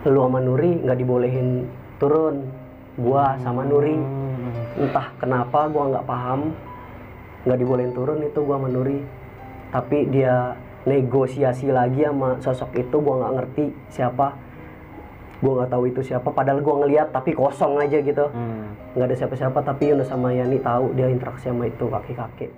lu sama Nuri nggak dibolehin turun, gua sama Nuri entah kenapa gua nggak paham, nggak dibolehin turun itu gua sama Nuri. Tapi dia negosiasi lagi sama sosok itu, gua nggak ngerti siapa, gua nggak tahu itu siapa, padahal gua ngeliat tapi kosong aja gitu, nggak ada siapa-siapa. Tapi Yunus sama Yani tahu dia interaksi sama itu kakek-kakek.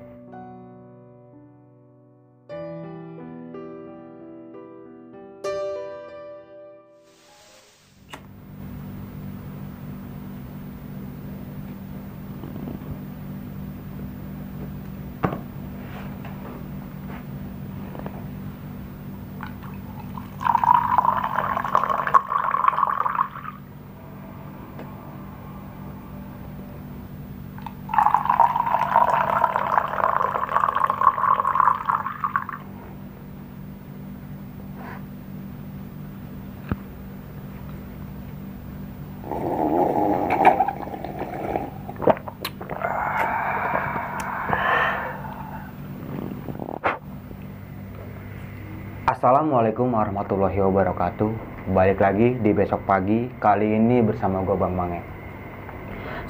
Assalamualaikum warahmatullahi wabarakatuh. Balik lagi di Besok Pagi, kali ini bersama gue Bang Mange.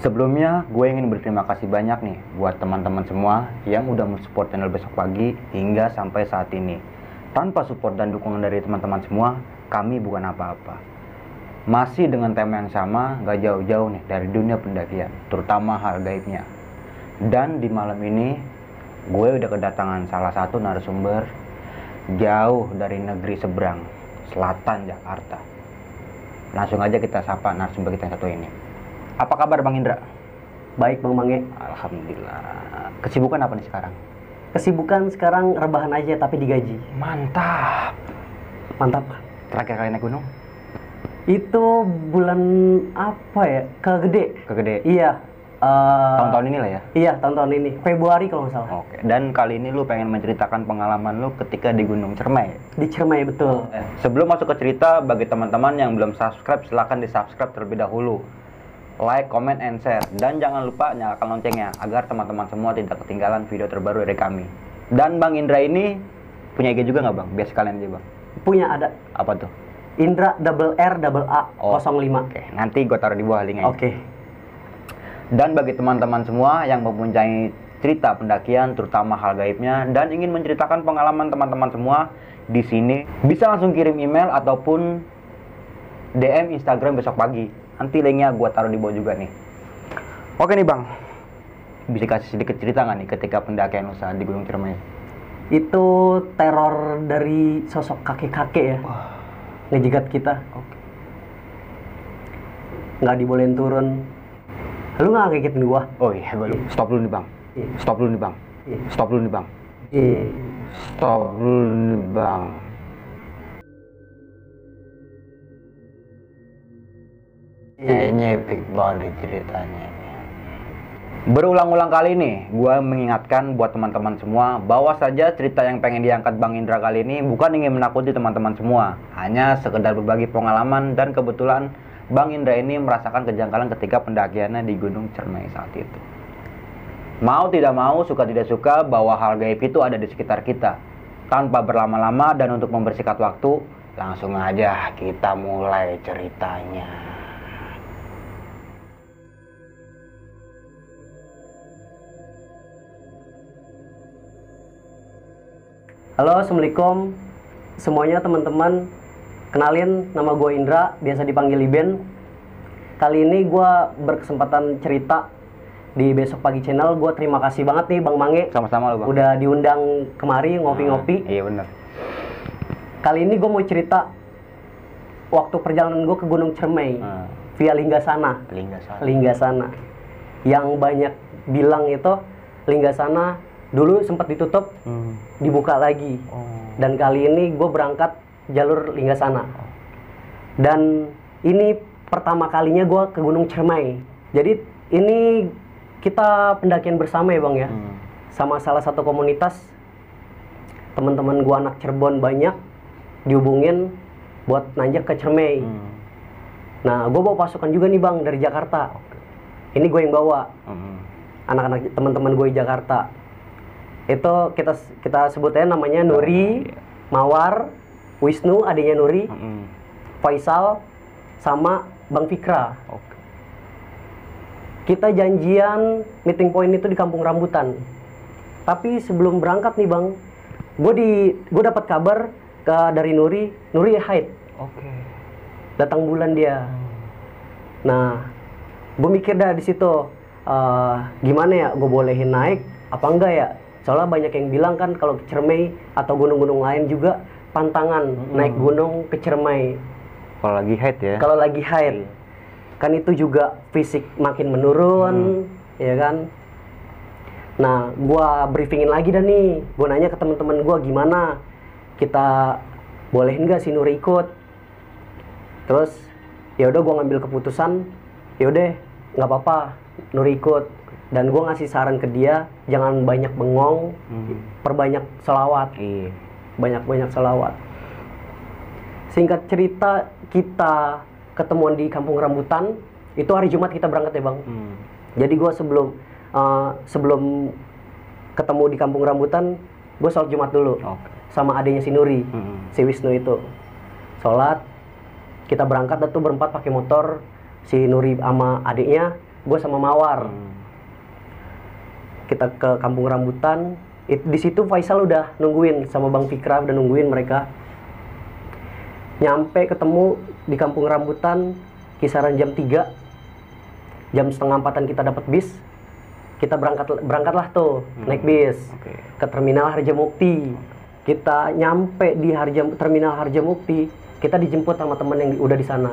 Sebelumnya gue ingin berterima kasih banyak nih buat teman-teman semua yang udah mensupport channel Besok Pagi hingga sampai saat ini. Tanpa support dan dukungan dari teman-teman semua, kami bukan apa-apa. Masih dengan tema yang sama, gak jauh-jauh nih dari dunia pendakian, terutama hal gaibnya. Dan di malam ini gue udah kedatangan salah satu narasumber jauh dari negeri seberang, selatan Jakarta. Langsung aja kita sapa narasumber kita yang satu ini. Apa kabar Bang Indra? Baik Bang Mange. Alhamdulillah. Kesibukan apa nih sekarang? Kesibukan sekarang rebahan aja tapi digaji. Mantap. Mantap. Terakhir kali naik gunung? Itu bulan apa ya? Kegede. Iya. Tahun-tahun ini lah ya? Iya, tahun-tahun ini. Februari kalau nggak salah. Oke. Dan kali ini lu pengen menceritakan pengalaman lu ketika di Gunung Cermai? Di Cermai, betul. Sebelum masuk ke cerita, bagi teman-teman yang belum subscribe, silahkan di-subscribe terlebih dahulu. Like, comment, and share. Dan jangan lupa nyalakan loncengnya, agar teman-teman semua tidak ketinggalan video terbaru dari kami. Dan Bang Indra ini punya IG juga nggak Bang? Biar sekalian aja Bang. Punya, ada. Apa tuh? Indra _R_A 05. Oke, nanti gue taruh di bawah linknya. Oke. Dan bagi teman-teman semua yang mempunyai cerita pendakian, terutama hal gaibnya, dan ingin menceritakan pengalaman teman-teman semua di sini, bisa langsung kirim email ataupun DM Instagram Besok Pagi. Nanti linknya gue taruh di bawah juga nih. Oke nih Bang, bisa kasih sedikit cerita nggak nih ketika pendakian usaha di Gunung Ciremai? Itu teror dari sosok kakek-kakek ya. Ngejegat kita. Nggak dibolehin turun. Lu nggak ngagetin gua? Oh iya, gue stop dulu nih Bang. Stop dulu nih Bang. Stop dulu nih Bang. Stop dulu nih Bang. Ini epic banget ceritanya. Berulang-ulang kali nih, gue mengingatkan buat teman-teman semua bahwa saja cerita yang pengen diangkat Bang Indra kali ini bukan ingin menakuti teman-teman semua, hanya sekedar berbagi pengalaman. Dan kebetulan Bang Indra ini merasakan kejanggalan ketika pendakiannya di Gunung Cermai saat itu. Mau tidak mau, suka tidak suka, bahwa hal gaib itu ada di sekitar kita. Tanpa berlama-lama dan untuk membersihkan waktu, langsung aja kita mulai ceritanya. Halo, assalamualaikum semuanya teman-teman. Kenalin, nama gue Indra, biasa dipanggil Iben. Kali ini gue berkesempatan cerita di Besok Pagi Channel. Gue terima kasih banget nih Bang Mange. Sama-sama lo Bang. Udah diundang kemari ngopi-ngopi. Iya bener. Kali ini gue mau cerita waktu perjalanan gue ke Gunung Cermai via Linggasana. Linggasana. Yang banyak bilang itu Linggasana dulu sempat ditutup, dibuka lagi. Dan kali ini gue berangkat jalur Linggasana. Dan ini pertama kalinya gue ke Gunung Cermai. Jadi ini kita pendakian bersama ya Bang ya. Sama salah satu komunitas. Teman-teman gue anak Cirebon banyak dihubungin buat nanjak ke Cermai. Nah gue bawa pasukan juga nih Bang dari Jakarta. Ini gue yang bawa. Anak-anak teman-teman gue di Jakarta. Itu kita sebutnya namanya Nuri, Mawar, Wisnu adiknya Nuri, Faisal, sama Bang Fikra. Kita janjian meeting point itu di Kampung Rambutan. Tapi sebelum berangkat nih Bang, gue dapat kabar dari Nuri haid. Datang bulan dia. Nah, gue mikir dah di situ, gimana ya, gue bolehin naik apa enggak ya? Soalnya banyak yang bilang kan kalau ke Ciremai atau gunung-gunung lain juga pantangan naik gunung ke Ciremai. Kalau lagi haid ya? Kalau lagi haid, kan itu juga fisik makin menurun, ya kan? Nah, gue briefingin lagi dah nih, gue nanya ke teman-teman gue gimana, kita bolehin nggak si Nuri ikut? Terus ya udah gue ngambil keputusan, ya udah nggak apa-apa Nuri ikut, dan gue ngasih saran ke dia jangan banyak bengong, perbanyak selawat, banyak-banyak selawat. Singkat cerita, kita ketemuan di Kampung Rambutan itu hari Jumat kita berangkat ya Bang. Jadi gue sebelum ketemu di Kampung Rambutan, gue sholat Jumat dulu sama adiknya si Nuri, si Wisnu itu sholat. Kita berangkat tuh berempat pakai motor, si Nuri sama adiknya, gue sama Mawar. Kita ke Kampung Rambutan. Di situ Faisal udah nungguin sama Bang Fikra, udah nungguin mereka. Nyampe ketemu di Kampung Rambutan kisaran jam 3, jam setengah 4-an kita dapat bis. Kita berangkatlah tuh naik bis ke Terminal Harjamukti. Kita nyampe di Terminal Harjamukti, kita dijemput sama temen yang udah di sana.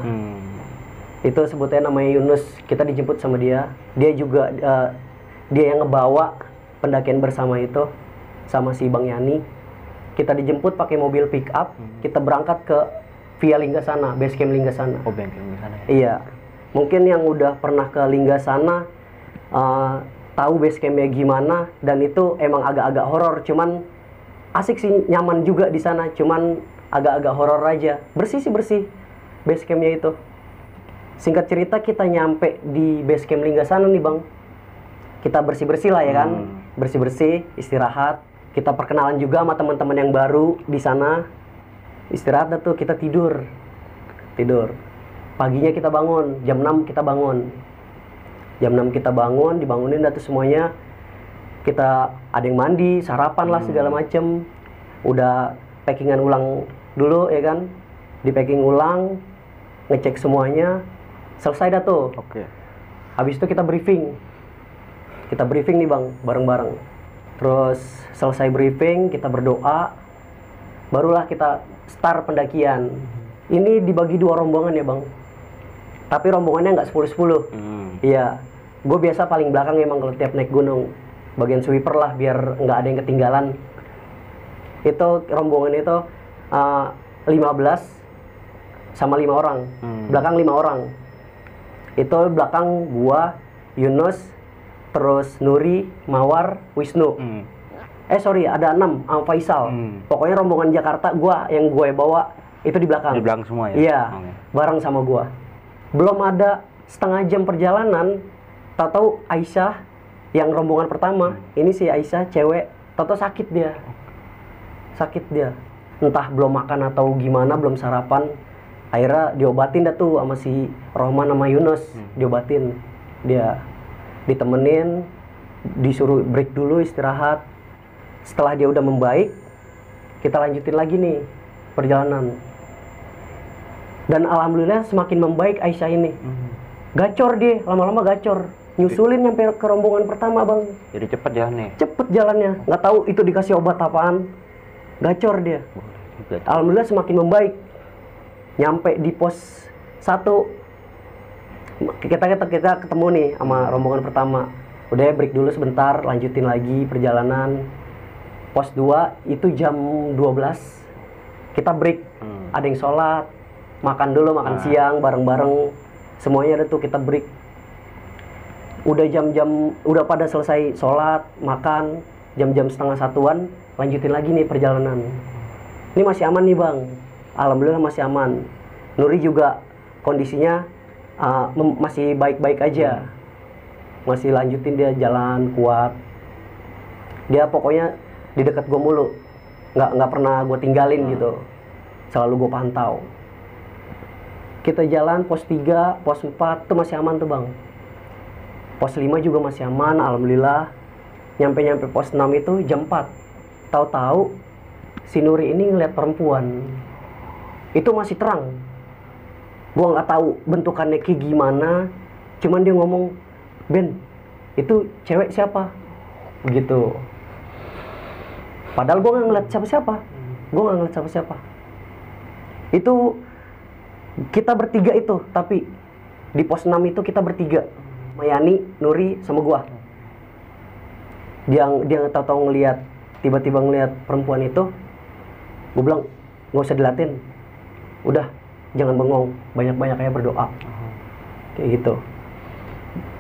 Itu sebutnya namanya Yunus. Kita dijemput sama dia. Dia juga dia yang ngebawa pendakian bersama itu sama si Bang Yani. Kita dijemput pakai mobil pick up. Kita berangkat ke via Linggasana, base camp Linggasana. Base camp Linggasana. Iya. Mungkin yang udah pernah ke Linggasana tahu base campnya gimana, dan itu emang agak-agak horor, cuman asik sih, nyaman juga di sana, cuman agak-agak horor aja. Bersih sih, bersih base campnya itu. Singkat cerita, kita nyampe di base camp Linggasana nih Bang. Kita bersih-bersih lah ya kan, bersih-bersih, istirahat. Kita perkenalan juga sama teman-teman yang baru di sana. Istirahat dah tuh, kita tidur. Paginya kita bangun, jam 6 kita bangun. Jam 6 kita bangun, dibangunin dah tuh semuanya. Kita ada yang mandi, sarapan lah segala macem. Udah packingan ulang dulu ya kan. Di packing ulang, ngecek semuanya. Selesai dah tuh. Habis itu kita briefing. Kita briefing nih Bang, bareng-bareng. Terus selesai briefing, kita berdoa. Barulah kita start pendakian. Ini dibagi 2 rombongan ya Bang. Tapi rombongannya nggak 10-10. Iya, gue biasa paling belakang emang kalau tiap naik gunung. Bagian sweeper lah biar nggak ada yang ketinggalan. Itu rombongan itu 15 sama 5 orang. Belakang 5 orang. Itu belakang gua, Yunus, terus Nuri, Mawar, Wisnu. Ada 6 sama Faisal. Pokoknya rombongan Jakarta yang gue bawa itu di belakang. Di belakang semua ya? Iya, bareng sama gua. Belum ada setengah jam perjalanan, tahu-tahu Aisyah yang rombongan pertama, ini si Aisyah cewek, tahu-tahu sakit dia. Entah belum makan atau gimana, belum sarapan. Akhirnya diobatin dah tuh sama si Rohman sama Yunus, diobatin. Dia ditemenin, disuruh break dulu istirahat. Setelah dia udah membaik, kita lanjutin lagi nih perjalanan. Dan alhamdulillah semakin membaik Aisyah ini. Gacor dia, lama-lama gacor. Nyusulin nyampe ke rombongan pertama Bang. Jadi cepet jalannya? Cepet jalannya, nggak tahu itu dikasih obat apaan. Gacor dia. Alhamdulillah semakin membaik. Nyampe di pos 1, kita ketemu nih sama rombongan pertama. Udah break dulu sebentar, lanjutin lagi perjalanan. Pos 2 itu jam 12 kita break. Ada yang sholat, makan dulu, makan siang bareng-bareng. Semuanya ada tuh, kita break. Udah udah pada selesai sholat, makan, jam-jam setengah 1-an, lanjutin lagi nih perjalanan. Ini masih aman nih Bang, alhamdulillah masih aman. Nuri juga kondisinya masih baik-baik aja, masih lanjutin dia jalan kuat. Dia pokoknya di dekat gue mulu, nggak pernah gue tinggalin gitu, selalu gue pantau. Kita jalan pos 3, pos 4 tuh masih aman tuh bang. Pos 5 juga masih aman, alhamdulillah. Nyampe pos 6 itu jam 4. Tahu-tahu si Nuri ini ngeliat perempuan. Itu masih terang. Gua nggak tahu bentukannya kayak gimana. Cuman dia ngomong, "Ben, itu cewek siapa?" Begitu. Padahal gua nggak ngeliat siapa-siapa. Itu kita bertiga itu, tapi di pos 6 itu kita bertiga. Mayani, Nuri, sama gua. Dia tahu-tahu ngeliat, tiba-tiba ngeliat perempuan itu. Gua bilang, "Nggak usah dilatin. Udah, jangan bengong, banyak-banyak aja berdoa." Kayak gitu.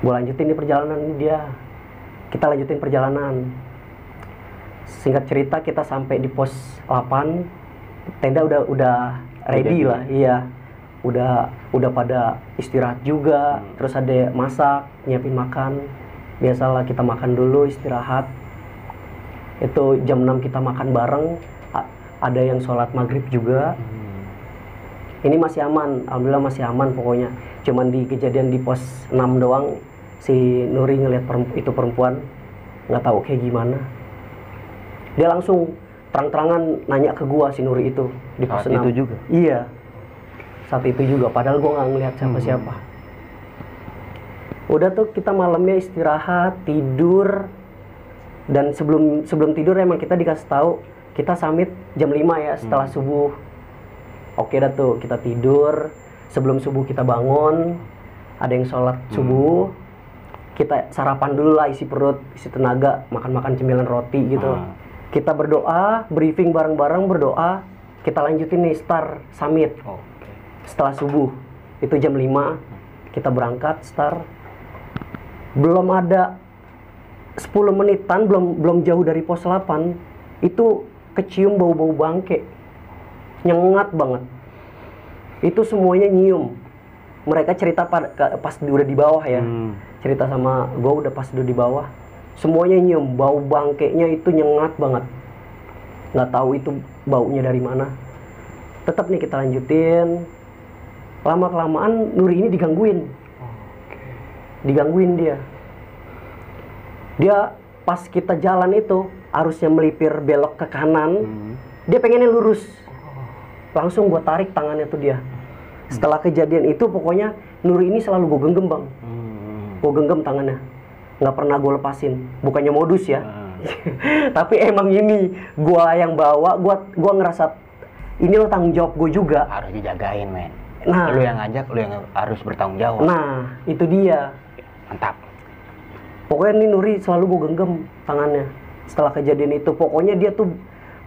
Gua lanjutin di perjalanan dia. Kita lanjutin perjalanan. Singkat cerita kita sampai di pos 8. Tenda udah ready lah, iya. Udah pada istirahat juga, terus ada masak, nyiapin makan. Biasalah kita makan dulu, istirahat. Itu jam 6 kita makan bareng. Ada yang sholat maghrib juga. Ini masih aman, alhamdulillah masih aman pokoknya. Cuman di kejadian di pos 6 doang, si Nuri ngeliat itu perempuan, nggak tahu kayak gimana. Dia langsung terang-terangan nanya ke gua, si Nuri itu di pos 6. Saat itu juga? Iya, saat itu juga, padahal gua nggak ngeliat siapa-siapa. Udah tuh kita malamnya istirahat, tidur. Dan sebelum tidur emang kita dikasih tahu kita summit jam 5 ya, setelah subuh. Oke dah tuh, kita tidur. Sebelum subuh kita bangun, ada yang sholat subuh. Kita sarapan dulu lah, isi perut, isi tenaga, makan-makan cemilan roti gitu. Kita berdoa, briefing bareng-bareng, berdoa. Kita lanjutin nih start summit. Setelah subuh, itu jam 5 kita berangkat start. Belum ada 10 menitan, belum jauh dari pos 8, itu kecium bau-bau bangke. Nyengat banget. Itu semuanya nyium. Mereka cerita pas udah di bawah ya. Cerita sama gue udah pas udah di bawah. Semuanya nyium, bau bangkeknya itu nyengat banget. Nggak tahu itu baunya dari mana. Tetap nih kita lanjutin. Lama-kelamaan Nuri ini digangguin. Digangguin dia. Dia pas kita jalan itu, arusnya melipir belok ke kanan. Dia pengennya lurus. Langsung gue tarik tangannya tuh dia. Setelah kejadian itu pokoknya Nuri ini selalu gue genggam bang. Gue genggam tangannya. Nggak pernah gue lepasin. Bukannya modus ya. Tapi emang ini gue yang bawa. Gue ngerasa ini lo tanggung jawab gue juga. Harus dijagain men. Nah, lu yang ngajak, lu yang harus bertanggung jawab. Nah itu dia. Mantap. Pokoknya nih Nuri selalu gue genggam tangannya. Setelah kejadian itu pokoknya dia tuh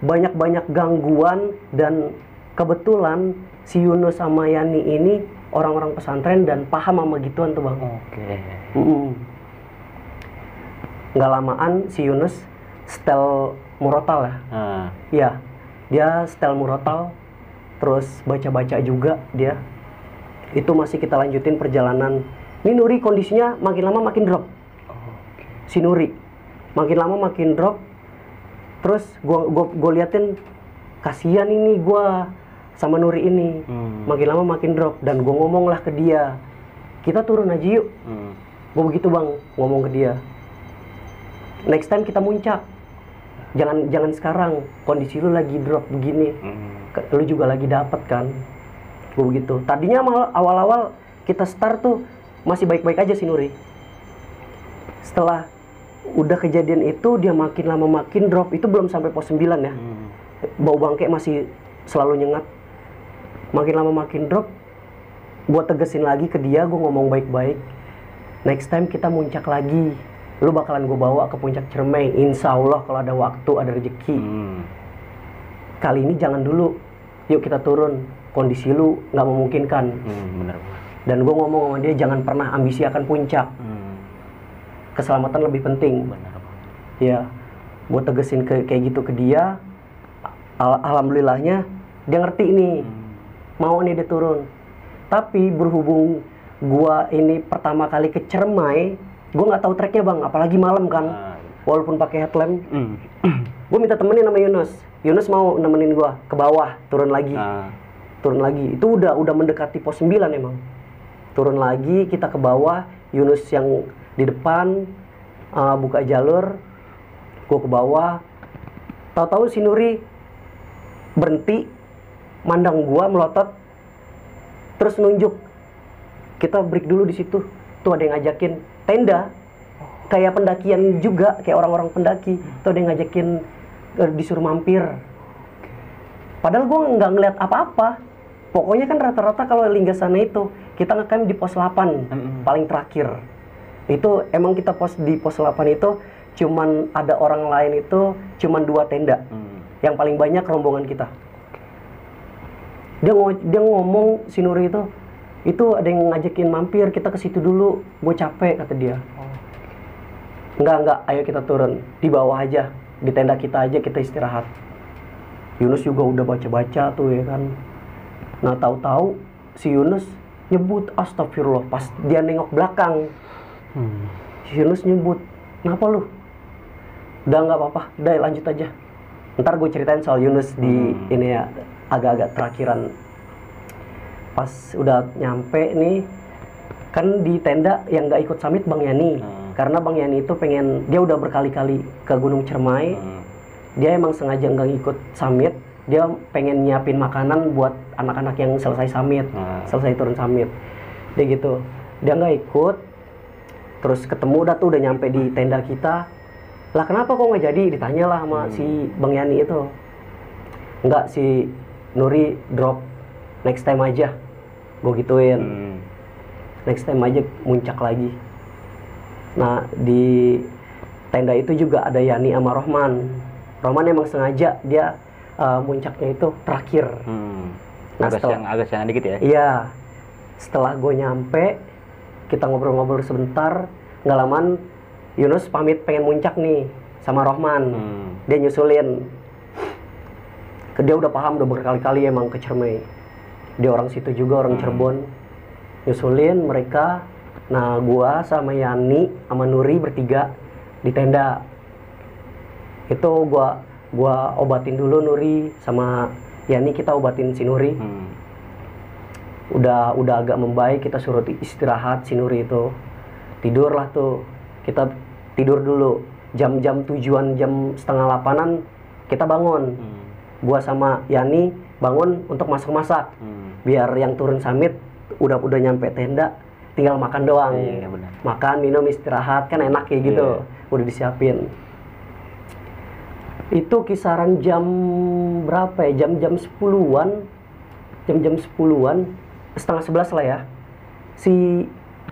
banyak-banyak gangguan. Dan kebetulan si Yunus sama Yani ini orang-orang pesantren dan paham sama gituan tuh bang. Nggak lamaan si Yunus setel murotal ya. Iya, dia setel murotal, terus baca-baca juga dia. Itu masih kita lanjutin perjalanan. Ini Nuri kondisinya makin lama makin drop. Si Nuri makin lama makin drop. Terus gue liatin, kasihan ini gue sama Nuri ini. Makin lama makin drop. Dan gue ngomong lah ke dia, kita turun aja yuk. Gue begitu bang, ngomong ke dia, next time kita muncak. Jangan sekarang, kondisi lu lagi drop begini. Lu juga lagi dapet kan. Gue begitu. Tadinya awal-awal kita start tuh masih baik-baik aja si Nuri. Setelah udah kejadian itu dia makin lama makin drop. Itu belum sampai pos 9 ya. Bau bangke masih selalu nyengat. Makin lama makin drop. Gue tegesin lagi ke dia, gue ngomong baik-baik, next time kita muncak lagi, lu bakalan gue bawa ke puncak Ciremai, insya Allah kalau ada waktu, ada rezeki. Kali ini jangan dulu, yuk kita turun, kondisi lu nggak memungkinkan. Bener. Dan gue ngomong sama dia, jangan pernah ambisi akan puncak. Keselamatan lebih penting. Bener. Ya, gue tegesin kayak gitu ke dia. Alhamdulillahnya dia ngerti nih, mau nih dia turun. Tapi berhubung gue ini pertama kali ke Ciremai, gue nggak tahu treknya bang, apalagi malam kan. Walaupun pakai headlamp, gue minta temenin sama Yunus. Yunus mau nemenin gue ke bawah, turun lagi. turun lagi. Itu udah mendekati pos 9 emang. Turun lagi, kita ke bawah, Yunus yang di depan buka jalur, gue ke bawah. Tahu-tahu si Nuri berhenti, mandang gua melotot, terus nunjuk. Kita break dulu di situ. Tuh ada yang ngajakin tenda, kayak pendakian juga, kayak orang-orang pendaki. Tuh ada yang ngajakin disuruh mampir. Padahal gue nggak ngeliat apa-apa. Pokoknya kan rata-rata kalau Linggasana itu kita ngecamp di pos 8 paling terakhir. Itu emang kita di pos 8 itu cuman ada orang lain itu cuman 2 tenda. Yang paling banyak rombongan kita. Dia ngomong si Nuri itu ada yang ngajakin mampir, kita ke situ dulu, gue capek kata dia. Enggak, ayo kita turun di bawah aja, di tenda kita aja, kita istirahat. Yunus juga udah baca-baca tuh ya kan. Nah tahu-tahu si Yunus nyebut astagfirullah pas dia nengok belakang. Si Yunus nyebut, kenapa lu? Udah nggak apa-apa, udah lanjut aja. Ntar gue ceritain soal Yunus di ini ya, agak-agak terakhiran. Pas udah nyampe nih, kan di tenda yang nggak ikut summit Bang Yani. Karena Bang Yani itu dia udah berkali-kali ke Gunung Cermai. Dia emang sengaja nggak ikut summit. Dia pengen nyiapin makanan buat anak-anak yang selesai summit, selesai turun summit. Dia gitu. Dia nggak ikut. Terus ketemu udah nyampe di tenda kita. Lah kenapa kok nggak jadi? Ditanyalah sama si Bang Yani itu. Enggak, si Nuri drop, next time aja. Gue gituin. Next time aja muncak lagi. Nah di tenda itu juga ada Yani sama Rohman. Rohman emang sengaja dia muncaknya itu terakhir. Nah, agak siang dikit ya? Iya. Setelah gue nyampe, kita ngobrol-ngobrol sebentar, nggak lamaan Yunus pamit pengen muncak nih sama Rohman. Dia nyusulin. Dia udah paham, udah berkali-kali emang ke Cermai. Dia orang situ juga, orang Cirebon. Nyusulin mereka. Nah, gua sama Yani sama Nuri bertiga di tenda. Itu gua obatin dulu Nuri, sama Yani kita obatin si Nuri. Udah agak membaik, kita suruh istirahat si Nuri itu. Tidurlah tuh. Kita tidur dulu. Jam tujuan, jam setengah 8-an kita bangun. Gua sama Yani bangun untuk masak-masak. Biar yang turun summit udah nyampe tenda, tinggal makan doang. Iya, benar. Makan, minum, istirahat, kan enak kayak gitu. Udah disiapin. Itu kisaran jam berapa ya? Jam 10-an. Jam 10-an, setengah 11 lah ya. Si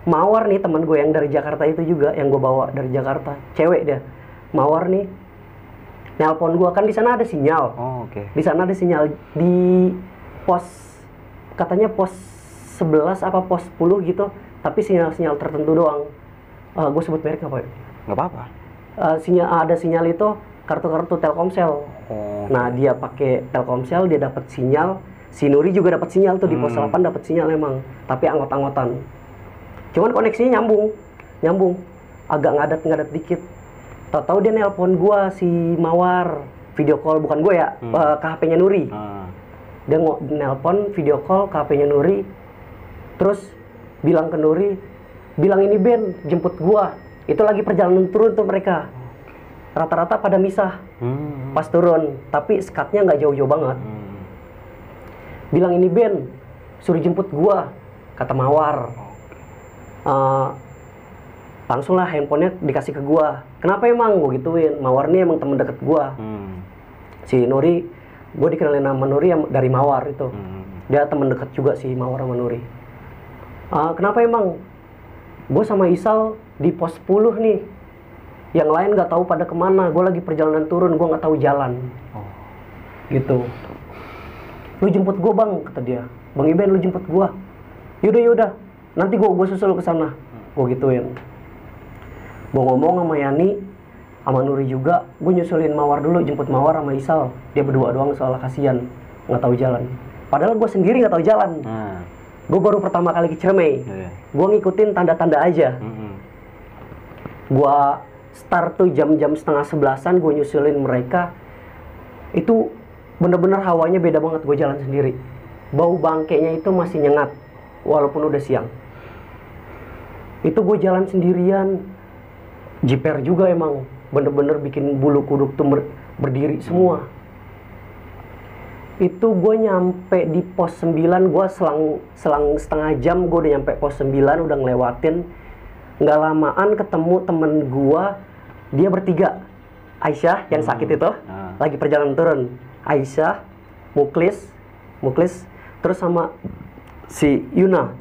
Mawar nih, teman gue yang dari Jakarta itu juga, yang gue bawa dari Jakarta, cewek dia. Mawar nih nelpon gue, kan di sana ada sinyal. Di sana ada sinyal di pos, katanya pos 11 apa pos 10 gitu, tapi sinyal-sinyal tertentu doang. Gue sebut merek apa ya? Nggak apa-apa. Ada sinyal itu kartu-kartu Telkomsel. Nah dia pakai Telkomsel, dia dapat sinyal. Si Nuri juga dapat sinyal tuh di pos 8, dapat sinyal emang, tapi anggot-anggotan. Cuman koneksinya nyambung, agak ngadat dikit. Tahu-tahu dia nelpon gua, si Mawar, video call, bukan gue ya, ke HP-nya Nuri. Dia nelpon video call ke HP-nya Nuri, terus bilang ke Nuri, bilang ini Ben, jemput gua. Itu lagi perjalanan turun tuh mereka. Rata-rata pada misah pas turun, tapi skatnya nggak jauh-jauh banget. Bilang ini Ben, suruh jemput gua, kata Mawar. Langsung lah handphonenya dikasih ke gua. Kenapa emang? Gua gituin. Mawar nih emang temen deket gua. Si Nuri, gua dikenalin nama Nuri dari Mawar itu. Dia temen deket juga si Mawar sama Nuri. Kenapa emang? Gua sama Isal di pos 10 nih. Yang lain nggak tahu pada kemana. Gua lagi perjalanan turun, gua nggak tahu jalan. Gitu. Lu jemput gua Bang, kata dia. Bang Iben, lu jemput gua. Yaudah. Nanti gua susul ke sana. Gua gituin. Gua ngomong sama Yani, sama Nuri juga. Gua nyusulin Mawar dulu, jemput Mawar sama Isal. Dia berdua doang, soalnya kasihan, nggak tahu jalan. Padahal gua sendiri nggak tahu jalan. Gua baru pertama kali ke Cermai. Gua ngikutin tanda-tanda aja. Gua start tuh jam-jam setengah 11-an. Gua nyusulin mereka. Itu bener-bener hawanya beda banget. Gua jalan sendiri. bau bangkainya itu masih nyengat walaupun udah siang. Itu gue jalan sendirian, jiper juga emang, bener-bener bikin bulu kuduk tuh berdiri semua. Itu gue nyampe di pos 9, gue selang setengah jam gue udah nyampe pos 9, udah ngelewatin. Nggak lamaan ketemu temen gue, dia bertiga. Aisyah yang sakit itu, lagi perjalanan turun. Aisyah, Muklis, terus sama si Yuna.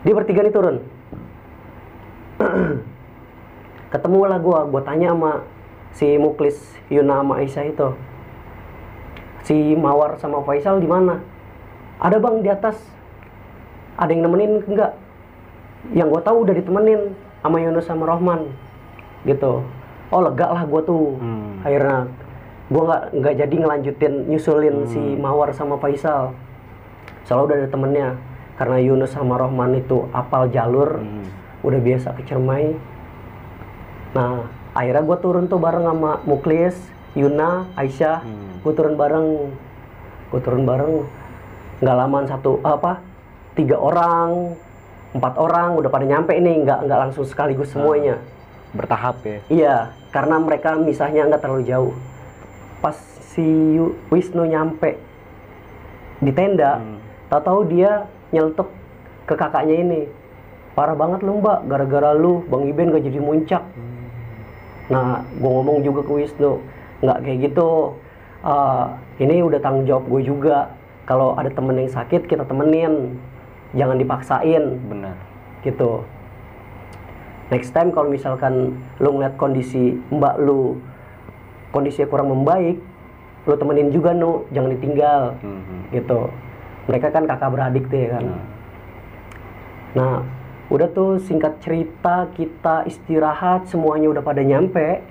Dia bertiga nih turun. Ketemu lah gue tanya sama si Muklis, Yuna sama Aisyah itu, si Mawar sama Faisal di mana? Ada bang di atas. Ada yang nemenin enggak? Yang gue tahu udah ditemenin sama Yunus sama Rohman, gitu. Oh lega lah gue tuh. Akhirnya gue nggak jadi ngelanjutin nyusulin si Mawar sama Faisal. Soalnya udah ada temennya. Karena Yunus sama Rohman itu apal jalur, udah biasa ke Ciremai. Nah, akhirnya gue turun tuh bareng sama Muklis, Yuna, Aisyah. Gue turun bareng. Nggak lamaan 3 orang, 4 orang udah pada nyampe nih, nggak langsung sekaligus semuanya. Bertahap ya? Iya, karena mereka misahnya nggak terlalu jauh. Pas si Wisnu nyampe di tenda, tahu-tahu dia nyeletuk ke kakaknya ini, parah banget lu mbak, gara-gara lu Bang Iben gak jadi muncak. Nah, gue ngomong juga ke Wisnu, nggak kayak gitu. Ini udah tanggung jawab gue juga. Kalau ada temen yang sakit, kita temenin, jangan dipaksain. Benar. Gitu. Next time kalau misalkan lu ngeliat kondisi mbak lu, kondisinya kurang membaik, lu temenin juga jangan ditinggal. Gitu. Mereka kan kakak beradik tuh ya kan. Nah, udah tuh singkat cerita, kita istirahat, semuanya udah pada nyampe,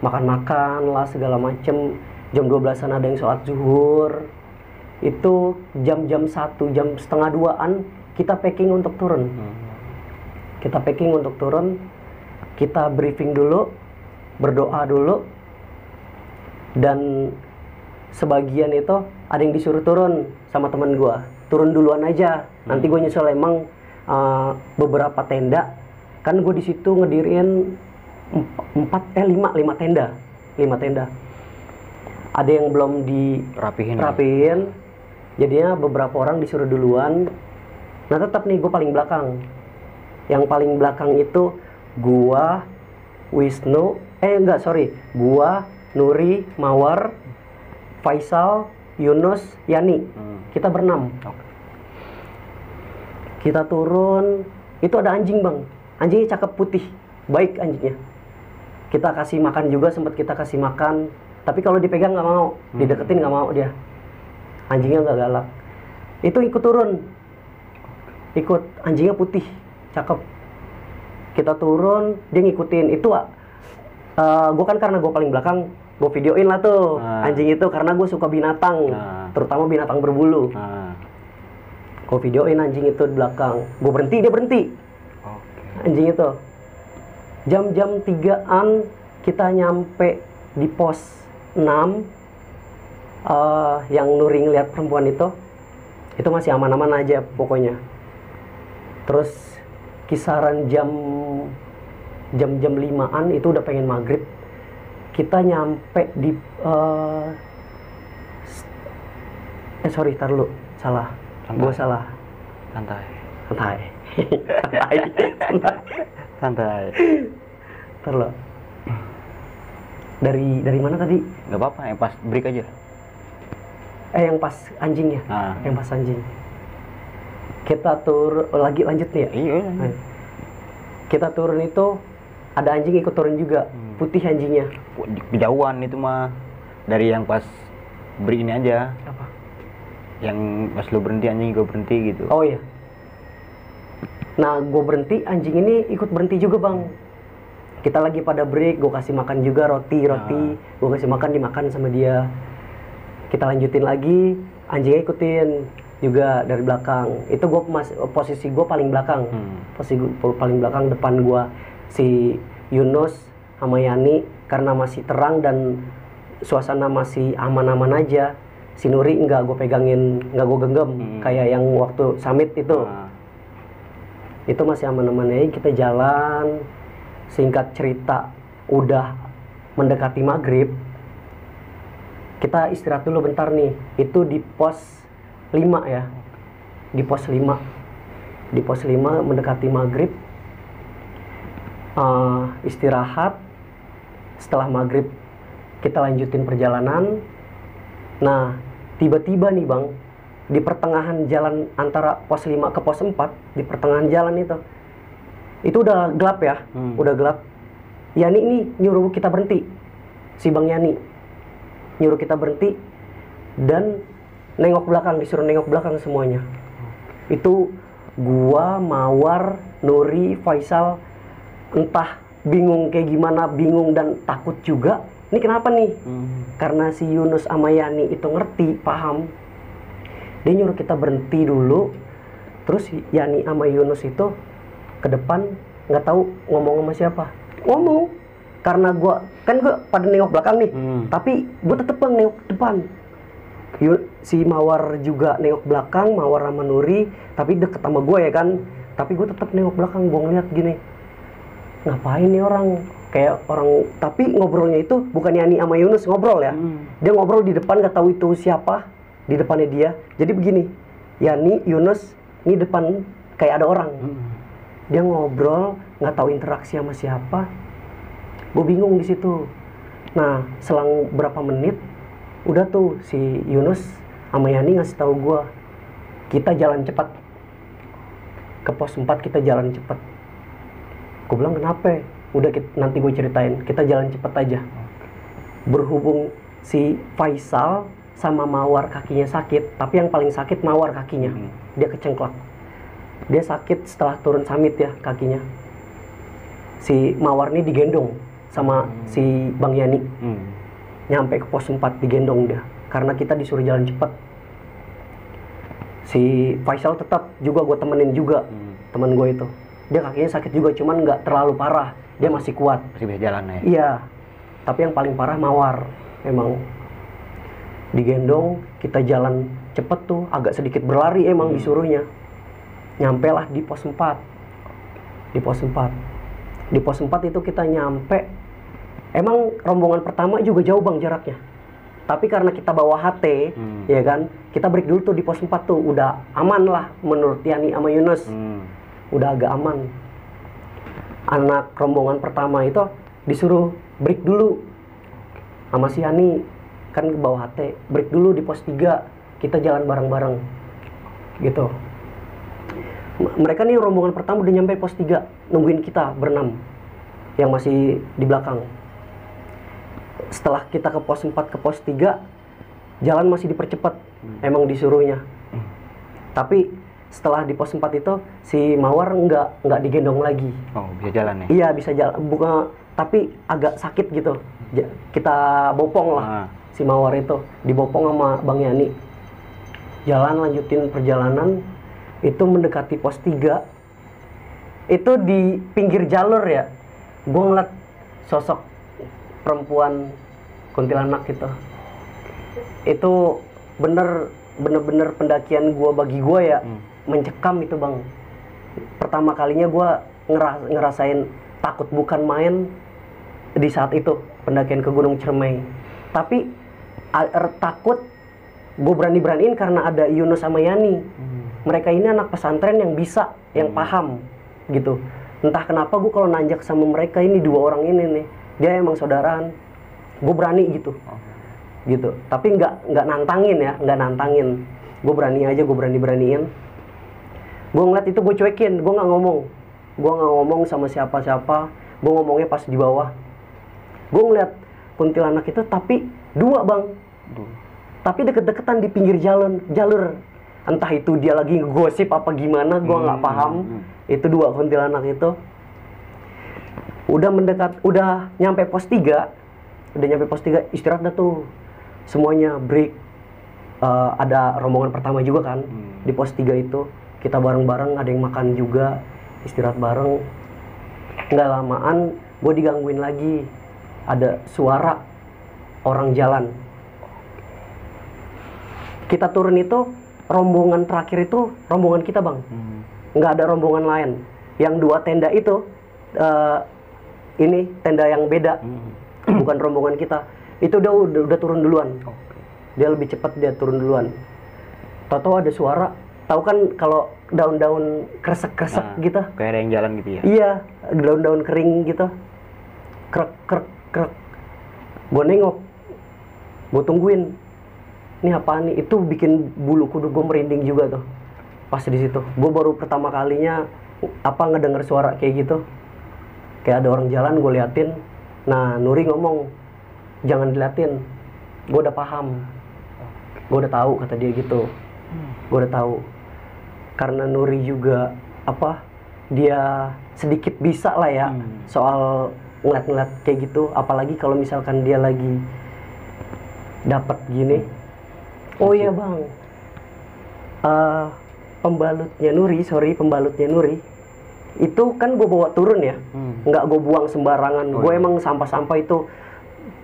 makan-makan lah segala macem. Jam 12-an ada yang sholat zuhur. Itu jam 1, jam setengah 2-an kita packing untuk turun. Kita briefing dulu, berdoa dulu, dan sebagian itu ada yang disuruh turun sama teman gua. Turun duluan aja, nanti gue nyusul. Emang beberapa tenda kan gue di situ ngediriin 5 tenda. Ada yang belum dirapihin, jadinya beberapa orang disuruh duluan. Nah tetap nih gue paling belakang. Yang paling belakang itu gua, Wisnu, gua, Nuri, Mawar, Faisal, Yunus, Yani. Kita berenam. Kita turun, itu ada anjing bang, anjingnya cakep putih, baik anjingnya. Kita kasih makan juga, sempat kita kasih makan, tapi kalau dipegang nggak mau, dideketin nggak mau dia. Anjingnya nggak galak. Itu ikut turun, anjingnya putih, cakep. Kita turun, dia ngikutin. Itu gue kan karena gue paling belakang, gue videoin lah tuh anjing itu, karena gue suka binatang, terutama binatang berbulu. Gue videoin anjing itu di belakang. Gue berhenti, dia berhenti. Anjing itu. Jam 3-an kita nyampe di pos 6. Yang Nuri ngeliat perempuan itu masih aman-aman aja pokoknya. Terus kisaran jam 5-an itu udah pengen maghrib. Kita nyampe di tar lu, salah. Gue salah. Santai. Ntar lo. Dari mana tadi? Gak apa-apa, yang pas break aja. Yang pas anjingnya. Yang pas anjing. Kita lanjut nih ya? Iya. Kita turun itu ada anjing ikut turun juga. Putih anjingnya. Kejauhan itu mah. Dari yang pas break ini aja. Apa? Yang pas lu berhenti anjing gue berhenti gitu. Oh iya. Nah gue berhenti, anjing ini ikut berhenti juga bang. Kita lagi pada break, gue kasih makan juga roti. Gue kasih makan, dimakan sama dia. Kita lanjutin lagi, anjingnya ikutin juga dari belakang. Itu gue posisi gue paling belakang. Posisi gue paling belakang, depan gue si Yunus sama Yani. Karena masih terang dan suasana masih aman-aman aja. Si Nuri enggak gue pegangin, enggak gue genggam kayak yang waktu summit itu. Itu masih aman-aman aja, kita jalan. Singkat cerita, udah mendekati maghrib, kita istirahat dulu bentar nih. Itu di pos 5 ya. Di pos 5. Di pos 5 mendekati maghrib. Istirahat. Setelah maghrib kita lanjutin perjalanan. Nah, tiba-tiba nih Bang, di pertengahan jalan antara pos 5 ke pos 4, di pertengahan jalan itu udah gelap ya, udah gelap. Yani ini nyuruh kita berhenti, si Bang Yani nyuruh kita berhenti dan nengok belakang, disuruh nengok belakang semuanya. Itu gua, Mawar, Nuri, Faisal, entah bingung kayak gimana, bingung dan takut juga. Ini kenapa nih? Karena si Yunus sama Yani itu ngerti, paham. Dia nyuruh kita berhenti dulu. Terus Yani sama Yunus itu ke depan, nggak tahu ngomong sama siapa. Ngomong. Karena gua pada nengok belakang nih. Tapi gua tetep Bang nengok depan. Si Mawar juga nengok belakang, Mawar sama Nuri, tapi deket sama gua ya kan. Tapi gua tetep nengok belakang, gua ngeliat gini. Ngapain nih orang? Kayak orang, tapi ngobrolnya itu bukan Yani sama Yunus ngobrol ya. Dia ngobrol di depan, gak tahu itu siapa di depannya dia. Jadi begini, Yani, Yunus, ini depan kayak ada orang. Dia ngobrol, gak tahu interaksi sama siapa. Gue bingung di situ. Nah, selang berapa menit, udah tuh si Yunus sama Yani ngasih tahu gue, kita jalan cepat. Ke pos 4 kita jalan cepat. Gue bilang kenapa? Udah nanti gue ceritain, kita jalan cepet aja. Berhubung si Faisal sama Mawar kakinya sakit, tapi yang paling sakit Mawar kakinya. Dia kecengklak. Dia sakit setelah turun summit ya kakinya. Si Mawar ini digendong sama si Bang Yani. Nyampe ke pos 4 digendong dia, karena kita disuruh jalan cepet. Si Faisal tetap juga gue temenin juga, temen gue itu. Dia kakinya sakit juga, cuman nggak terlalu parah. Dia masih kuat. Masih bisa jalan ya? Iya. Tapi yang paling parah Mawar. Emang digendong, kita jalan cepet tuh. Agak sedikit berlari emang disuruhnya. Nyampe lah di pos 4. Di pos 4. Di pos 4 itu kita nyampe. Emang rombongan pertama juga jauh Bang jaraknya. Tapi karena kita bawa HT, ya kan, kita break dulu tuh di pos 4 tuh. Udah aman lah menurut Yani sama Yunus. Udah agak aman. Anak rombongan pertama itu disuruh break dulu sama si Yani, kan ke bawah HT, break dulu di pos 3, kita jalan bareng-bareng gitu. Mereka nih rombongan pertama udah nyampe pos 3, nungguin kita berenam yang masih di belakang. Setelah kita ke pos 4 ke pos 3, jalan masih dipercepat, emang disuruhnya. Tapi setelah di pos 4 itu si Mawar nggak digendong lagi. Oh, bisa jalan ya? Iya, bisa jalan. Bukan, tapi agak sakit gitu. Kita bopong lah. Si Mawar itu dibopong sama Bang Yani. Jalan, lanjutin perjalanan. Itu mendekati pos 3. Itu di pinggir jalur ya. Gue ngeliat sosok perempuan kuntilanak gitu. Itu bener-bener pendakian gue, bagi gue ya. Mencekam itu Bang. Pertama kalinya gue ngerasain takut bukan main di saat itu pendakian ke Gunung Ciremai. Tapi takut gue berani-beraniin karena ada Yunus sama Yani. Mereka ini anak pesantren yang bisa, yang paham gitu. Entah kenapa gue kalau nanjak sama mereka ini, dua orang ini nih, dia emang saudaraan. Gue berani gitu. Gitu. Tapi nggak nantangin ya, nggak nantangin. Gue berani aja, gue berani-beraniin. Gue ngeliat itu gue cuekin, gue nggak ngomong. Gue nggak ngomong sama siapa-siapa. Gue ngomongnya pas di bawah. Gue ngeliat kuntilanak itu, tapi dua Bang. Tapi deket-deketan di pinggir jalur. Entah itu dia lagi ngegosip apa gimana, gue nggak paham. Itu dua kuntilanak itu. Udah nyampe pos 3. Udah nyampe pos 3, istirahat dah tuh. Semuanya break. Ada rombongan pertama juga kan di pos 3 itu. Kita bareng-bareng, ada yang makan juga, istirahat bareng. Nggak lamaan, gue digangguin lagi. Ada suara orang jalan. Kita turun itu rombongan terakhir itu rombongan kita bang, nggak ada rombongan lain. Yang 2 tenda itu ini tenda yang beda, bukan rombongan kita. Itu udah turun duluan. Dia lebih cepat, dia turun duluan. Tahu-tahu ada suara, tahu kan kalau daun-daun kresek-kresek gitu. Kayak ada yang jalan gitu ya? Iya, daun-daun kering gitu. Krek krek krek. Gue nengok, gue tungguin. Ini apaan nih? Itu bikin bulu kuduk gue merinding juga tuh. Pas di situ, gue baru pertama kalinya ngedenger suara kayak gitu. Kayak ada orang jalan, gue liatin. Nah, Nuri ngomong, jangan diliatin. Gue udah paham. Gue udah tahu, kata dia gitu. Gue udah tahu. Karena Nuri juga dia sedikit bisa lah ya soal ngeliat-ngeliat kayak gitu. Apalagi kalau misalkan dia lagi dapat gini. Oh iya bang, pembalutnya Nuri itu kan gue bawa turun ya, nggak gue buang sembarangan. Gue emang sampah-sampah itu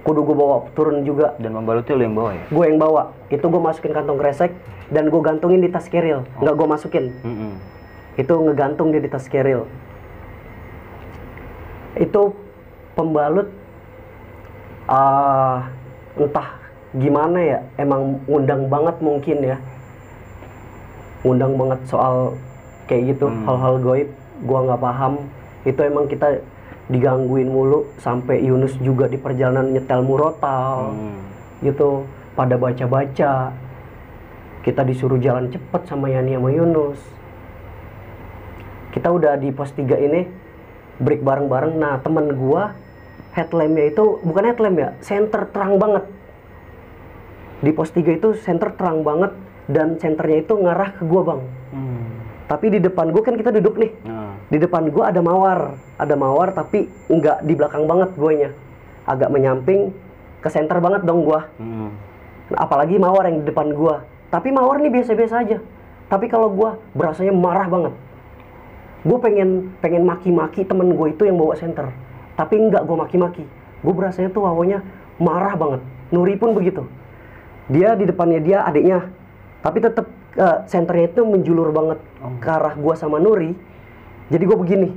kudu gue bawa turun juga. Dan pembalutnya lo yang bawa ya? Gue yang bawa. Itu gue masukin kantong kresek dan gue gantungin di tas keril, nggak gue masukin. Itu ngegantung dia di tas keril. Itu pembalut entah gimana ya, emang ngundang banget mungkin ya, ngundang banget soal kayak gitu, hal-hal goib. Gua nggak paham. Itu emang kita digangguin mulu sampai Yunus juga di perjalanan nyetel murotal gitu, pada baca-baca. Kita disuruh jalan cepet sama Yani sama Yunus. Kita udah di pos 3 ini break bareng-bareng. Nah temen gua headlampnya itu bukan headlamp ya, senter terang banget. Di pos 3 itu senter terang banget dan senternya itu ngarah ke gua bang. Tapi di depan gua kan kita duduk nih. Di depan gua ada mawar tapi nggak di belakang banget guanya, agak menyamping ke center banget dong gua. Nah, apalagi mawar yang di depan gua. Tapi mawar nih biasa-biasa aja. Tapi kalau gua berasanya marah banget. Gue pengen maki-maki temen gue itu yang bawa center, tapi enggak gue maki-maki. Gue berasanya tuh awalnya marah banget. Nuri pun begitu. Dia di depannya dia adiknya, tapi tetap senternya itu menjulur banget ke arah gue sama Nuri. Jadi gue begini,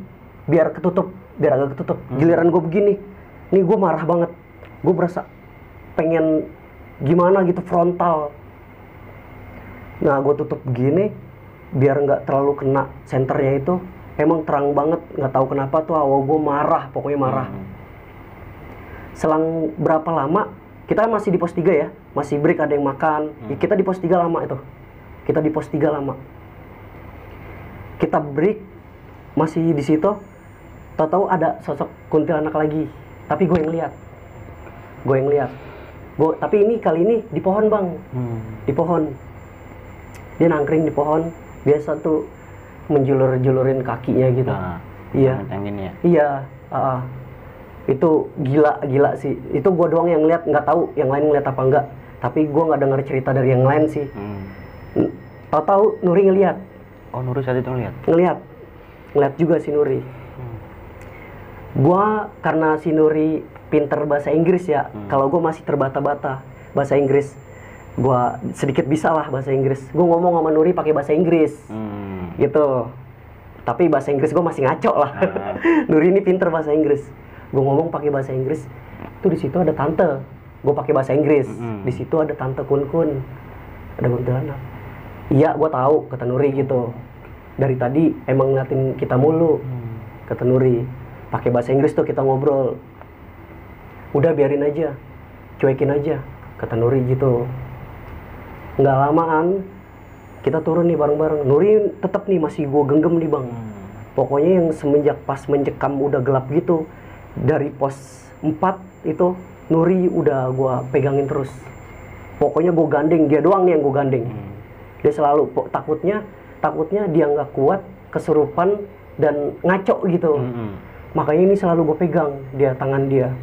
biar agak ketutup. Giliran gue begini, nih gue marah banget. Gue berasa pengen gimana gitu, frontal. Nah gue tutup begini biar nggak terlalu kena senternya itu. Emang terang banget, nggak tahu kenapa tuh awal gue marah, pokoknya marah. Selang berapa lama, kita masih di pos 3 ya, masih break, ada yang makan. Ya, kita di pos 3 lama itu. Kita di pos 3 lama. Kita break, masih di situ. Tahu-tahu ada sosok kuntilanak lagi, tapi gue yang lihat. Tapi kali ini di pohon bang, di pohon. Dia nangkring di pohon, biasa tuh menjulurin kakinya gitu. Iya. Ya? Iya. Itu gila sih. Itu gue doang yang lihat, nggak tahu yang lain ngeliat apa enggak. Tapi gue nggak dengar cerita dari yang lain sih. Tahu Nuri ngeliat. Oh Nuri saat itu ngeliat? Ngeliat juga si Nuri. Gue karena si Nuri pinter bahasa Inggris ya. Kalau gue masih terbata-bata bahasa Inggris. Gue sedikit bisa lah bahasa Inggris. Gue ngomong sama Nuri pakai bahasa Inggris. Gitu. Tapi bahasa Inggris gue masih ngaco lah. Nuri ini pinter bahasa Inggris. Gue ngomong pakai bahasa Inggris. Tuh di situ ada tante. Gue pakai bahasa Inggris. Di situ ada tante kun. Ada kuntilanak. Iya, gue tahu, kata Nuri gitu. Dari tadi emang ngeliatin kita mulu. Kata Nuri. Pakai bahasa Inggris tuh kita ngobrol. Udah biarin aja. Cuekin aja. Kata Nuri gitu. Nggak lamaan kita turun nih bareng-bareng. Nuri tetap nih masih gue genggam nih bang. Pokoknya yang semenjak pas mencekam udah gelap gitu, dari pos 4 itu Nuri udah gue pegangin terus. Pokoknya gue gandeng, dia doang nih yang gue gandeng. Dia selalu takutnya dia nggak kuat, kesurupan dan ngaco gitu. Makanya ini selalu gue pegang dia, tangan dia.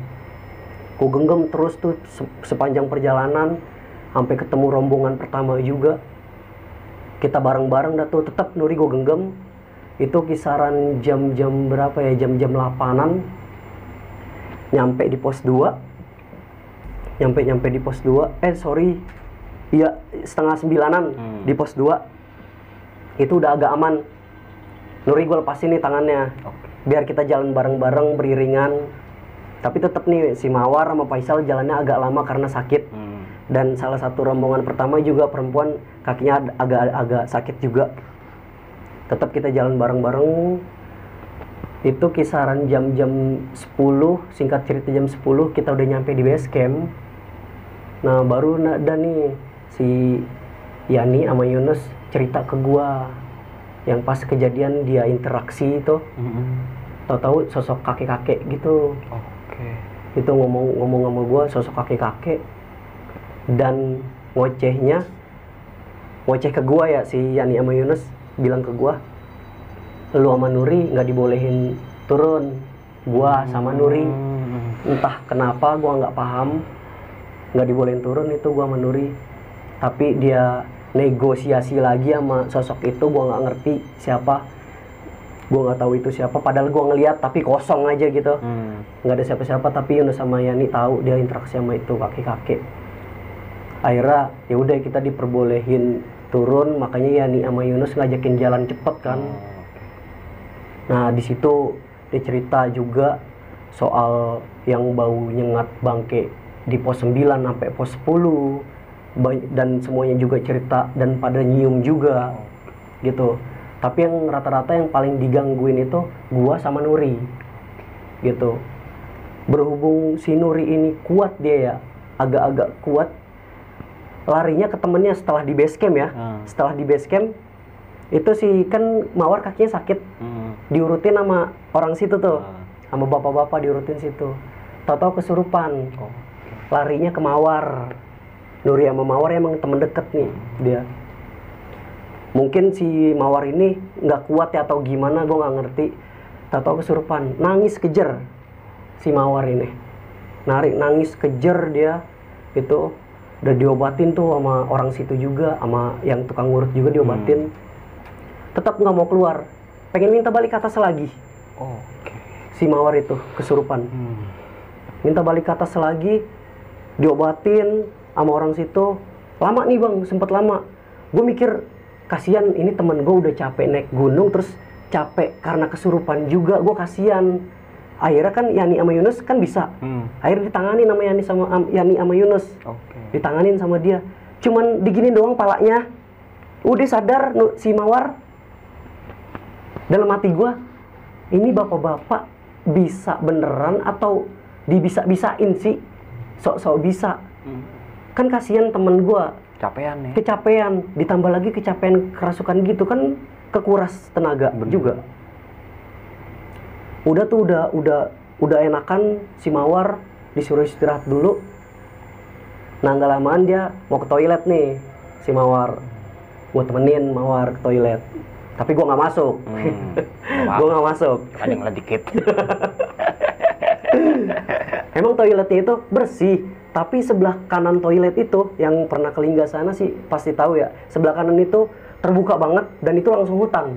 Gue genggam terus tuh sepanjang perjalanan. Sampai ketemu rombongan pertama juga. Kita bareng-bareng dah tuh, tetap Nuri gue genggam. Itu kisaran jam-jam berapa ya, jam-jam 8-an. Nyampe di pos 2. Iya, setengah 9-an di pos 2. Itu udah agak aman. Nuri gue lepasin nih tangannya. Biar kita jalan bareng-bareng beriringan. Tapi tetap nih si Mawar sama Faisal jalannya agak lama karena sakit. Dan salah satu rombongan pertama juga perempuan kakinya agak sakit juga. Tetap kita jalan bareng-bareng. Itu kisaran jam-jam 10, singkat cerita jam 10 kita udah nyampe di base camp. Nah baru ada nih si Yani sama Yunus cerita ke gua yang pas kejadian dia interaksi itu. Tahu-tahu sosok kakek-kakek gitu. Itu ngomong sama gua sosok kakek-kakek dan ngoceh ke gua ya, si Yani sama Yunus bilang ke gua, lu sama Nuri nggak dibolehin turun. Gua sama Nuri entah kenapa gua nggak paham nggak dibolehin turun itu gua sama Nuri. Tapi dia negosiasi lagi sama sosok itu, gua nggak ngerti siapa, gua nggak tahu itu siapa. Padahal gua ngeliat tapi kosong aja gitu, nggak ada siapa-siapa. Tapi Yunus sama Yani tahu dia interaksi sama itu kakek-kakek. Akhirnya ya udah kita diperbolehin turun, makanya Yani sama Yunus ngajakin jalan cepet kan. Nah di situ dia cerita juga soal yang bau nyengat bangke di pos 9 sampai pos 10 dan semuanya juga cerita dan pada nyium juga gitu. Tapi yang rata-rata yang paling digangguin itu gua sama Nuri gitu. Berhubung si Nuri ini kuat, dia ya agak-agak kuat, larinya ke temennya setelah di base camp ya. Setelah di base camp itu sih kan Mawar kakinya sakit, diurutin sama orang situ tuh, sama bapak-bapak diurutin situ. Tahu-tahu kesurupan, larinya ke Mawar. Nuri sama Mawar emang temen deket nih dia. Mungkin si Mawar ini nggak kuat ya atau gimana, gue nggak ngerti. Tahu-tahu kesurupan, nangis kejer si Mawar ini, nangis kejer dia itu. Udah diobatin tuh sama orang situ juga, sama yang tukang ngurut juga diobatin. Tetap nggak mau keluar, pengen minta balik ke atas lagi. Si Mawar itu kesurupan, minta balik ke atas lagi, diobatin sama orang situ. Lama nih bang, sempet lama. Gue mikir kasihan ini temen gue udah capek naik gunung terus capek karena kesurupan juga, gue kasihan. Akhirnya kan Yani sama Yunus kan bisa. Akhirnya ditanganin sama Yani sama Yunus. Ditanganin sama dia. Cuman diginin doang palanya. Udah sadar si Mawar. Dalam hati gua, ini bapak-bapak bisa beneran atau dibisa-bisain sih? Sok-sok bisa. Kan kasihan temen gua. Capean ya. Kecapean, ditambah lagi kecapean kerasukan gitu kan kekuras tenaga juga. Udah tuh udah enakan si Mawar disuruh istirahat dulu. Nah nggak lamaan dia mau ke toilet nih si Mawar. Gua temenin Mawar ke toilet. Tapi gua nggak masuk. Gua nggak masuk. Ada yang dikit. Emang toiletnya itu bersih, tapi sebelah kanan toilet itu yang pernah ke Lingga sana sih pasti tahu ya. Sebelah kanan itu terbuka banget dan itu langsung hutan.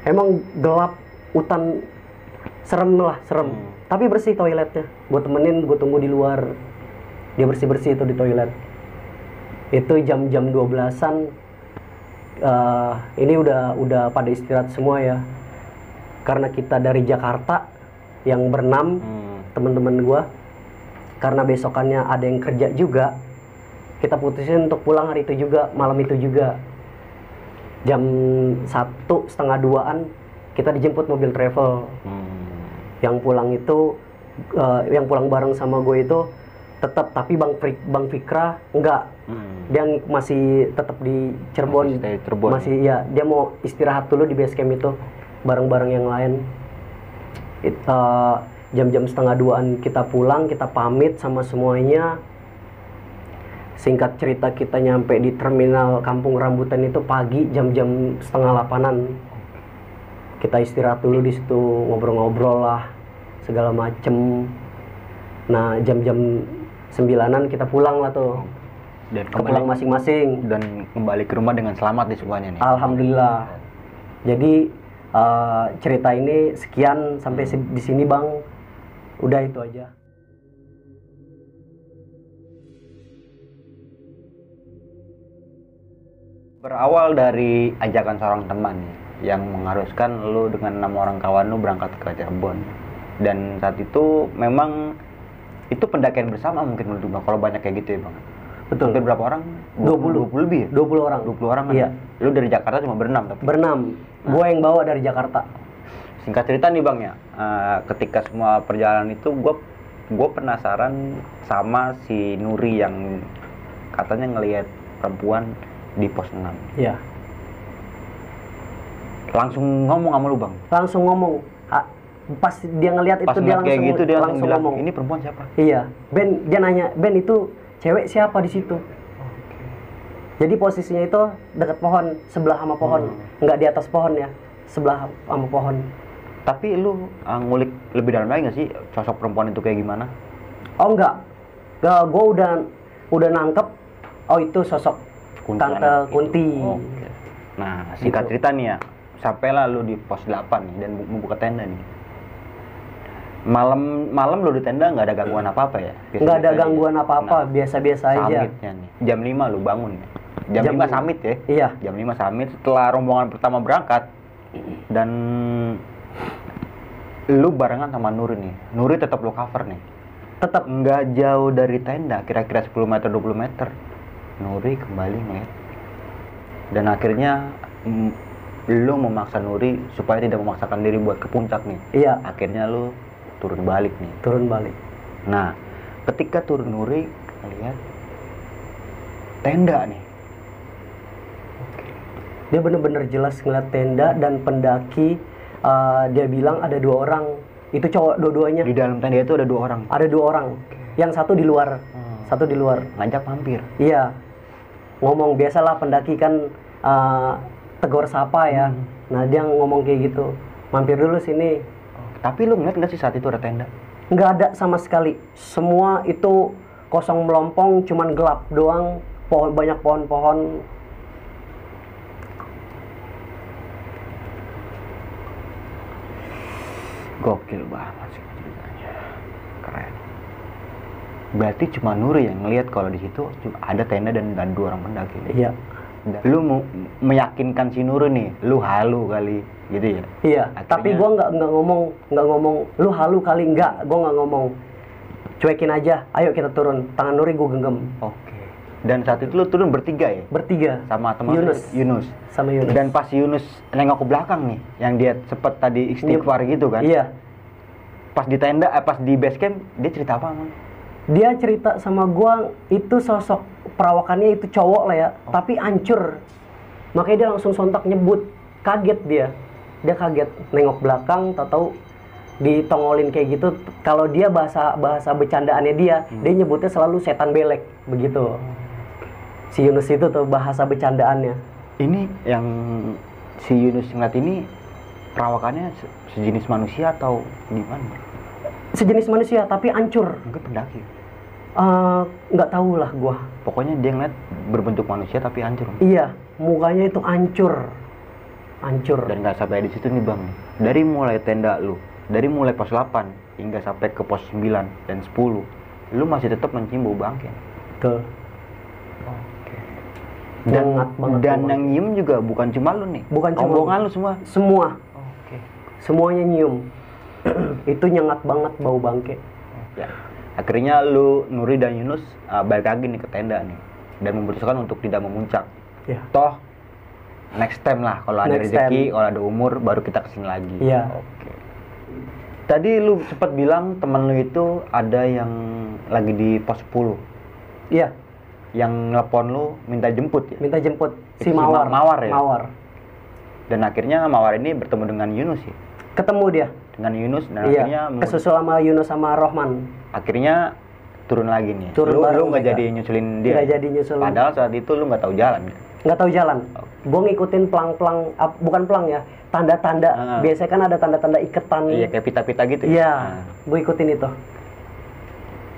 Emang gelap, hutan. Serem. Tapi bersih toiletnya. Gue temenin, gue tunggu di luar. Dia bersih-bersih itu di toilet. Itu jam-jam 12-an. Ini udah pada istirahat semua ya. Karena kita dari Jakarta yang berenam, teman-teman gue. Karena besokannya ada yang kerja juga. Kita putusin untuk pulang hari itu juga, malam itu juga. Jam 1:30-an kita dijemput mobil travel. Yang pulang itu yang pulang bareng sama gue itu tetap, tapi Bang Fikra enggak. Dia masih tetap di Cirebon. Masih ya, dia mau istirahat dulu di base camp itu bareng-bareng yang lain. Jam-jam 1:30-an kita pulang, kita pamit sama semuanya. Singkat cerita kita nyampe di terminal Kampung Rambutan itu pagi jam-jam 7:30-an. Kita istirahat dulu di situ, ngobrol-ngobrol lah segala macem. Nah jam-jam 9-an kita pulang lah tuh. Dan pulang masing-masing dan kembali ke rumah dengan selamat di semuanya nih. Alhamdulillah. Jadi cerita ini sekian sampai di sini bang. Udah itu aja. Berawal dari ajakan seorang teman nih, yang mengharuskan lu dengan 6 orang kawan lu berangkat ke Cirebon. Dan saat itu memang itu pendakian bersama mungkin menurut Bang, kalau banyak kayak gitu ya Bang. Betul. Hampir berapa orang? 20 lebih ya? 20 orang. 20 orang kan? Iya. Lu dari Jakarta cuma berenam tapi? Berenam. Gue yang bawa dari Jakarta. Singkat cerita nih Bang ya, ketika semua perjalanan itu gue penasaran sama si Nuri yang katanya ngelihat perempuan di pos 6. Iya. Langsung ngomong sama lu Bang? Langsung ngomong. Pas dia ngelihat itu dia langsung, gitu, dia langsung bilang, ngomong. ini perempuan siapa? Iya. Ben, dia nanya, Ben itu cewek siapa di situ? Jadi posisinya itu dekat pohon, sebelah sama pohon. Nggak di atas pohon ya, sebelah sama pohon. Tapi lu ngulik lebih dalam lagi nggak sih sosok perempuan itu kayak gimana? Oh enggak. Gue udah nangkep. Oh itu sosok Tante Kunti. Oke. Nah, singkat cerita nih ya, sampailah lu di pos 8 nih dan membuka tenda nih. Malam lu di tenda nggak ada gangguan apa-apa ya? Nggak ada gangguan apa-apa, biasa-biasa aja. Summitnya nih, jam 5 lu bangun ya? Jam 5 summit ya? Iya. Jam 5 summit setelah rombongan pertama berangkat. Dan lu barengan sama Nuri nih. Nuri tetap lu cover nih. Tetap. Nggak jauh dari tenda, kira-kira 10 meter, 20 meter. Nuri kembali ngeliat. Dan akhirnya lu memaksa Nuri supaya tidak memaksakan diri buat ke puncak nih. Iya. Akhirnya lu turun balik nih. Turun balik. Nah, ketika turun Nuri ngeliat tenda nih. Dia bener-bener jelas ngeliat tenda dan pendaki. Dia bilang ada 2 orang. Itu cowok dua-duanya. Di dalam tenda itu ada 2 orang. Ada 2 orang. Yang satu di luar. Satu di luar. Ngajak mampir. Iya. Ngomong biasalah pendaki kan tegur sapa ya. Nah dia ngomong kayak gitu. Mampir dulu sini. Tapi lu ngeliat nggak sih saat itu ada tenda? Nggak ada sama sekali. Semua itu kosong melompong, cuman gelap doang. Banyak pohon-pohon. Gokil banget sih ceritanya. Keren. Berarti cuma Nuri yang ngelihat kalau di situ ada tenda dan 2 orang pendaki. Iya. Lu mau meyakinkan si Nuri nih, lu halu kali, gitu ya? Iya. Akhirnya, tapi gua nggak ngomong, lu halu kali nggak. Gua nggak ngomong. Cuekin aja. Ayo kita turun. Tangan Nuri gua genggam. Oke. Dan saat itu lu turun bertiga ya? Bertiga. Sama teman Yunus. Sama Yunus. Dan pas Yunus nengok ke belakang nih, yang dia sempet tadi istighfar gitu kan? Iya. Pas di tenda, pas di base camp, dia cerita apa emang? Dia cerita sama gua itu sosok perawakannya itu cowok lah ya, tapi hancur. Makanya dia langsung sontak nyebut. Kaget dia. Dia kaget nengok belakang, tahu ditongolin kayak gitu. Kalau dia bahasa bercandaannya dia nyebutnya selalu setan belek begitu. Si Yunus itu tuh bahasa bercandaannya. Ini yang si Yunus ngeliat ini perawakannya sejenis manusia atau gimana? Sejenis manusia tapi hancur. Mungkin pendaki. Nggak tahu lah gua. Pokoknya dia ngeliat berbentuk manusia tapi hancur. Iya, mukanya itu hancur. Hancur. Dan nggak sampai di situ nih Bang. Dari mulai tenda lu, dari mulai pos 8 hingga sampai ke pos 9 dan 10, lu masih tetap mencium bau bangke. Betul. Dan yang nyium juga bukan cuma lu nih. Bukan cuma rombongan lu semua. Semua. Oke. Semuanya nyium. Itu nyengat banget bau bangke. Ya. Akhirnya lu, Nuri dan Yunus balik lagi nih ke tenda nih dan memutuskan untuk tidak memuncak. Ya. Toh next time lah kalau ada rezeki, kalau ada umur baru kita kesini lagi. Iya. Oke. Tadi lu sempat bilang temen lu itu ada yang lagi di pos 10. Iya. Yang nelpon lu minta jemput ya? Minta jemput si Mawar. Mawar ya? Mawar. Dan akhirnya Mawar ini bertemu dengan Yunus ya? Ketemu dia. Dengan Yunus dan iya. Akhirnya kesusul sama Yunus sama Rohman. Akhirnya turun lagi nih. Turun lu nggak jadi nyusulin dia? Nggak jadi nyusulin. Padahal saat itu lu nggak tahu jalan kan? Nggak tahu jalan. Gue ngikutin pelang-pelang, bukan pelang ya, tanda-tanda. Biasanya kan ada tanda-tanda iketan. Iya, kayak pita-pita gitu ya? Iya, gue ikutin itu.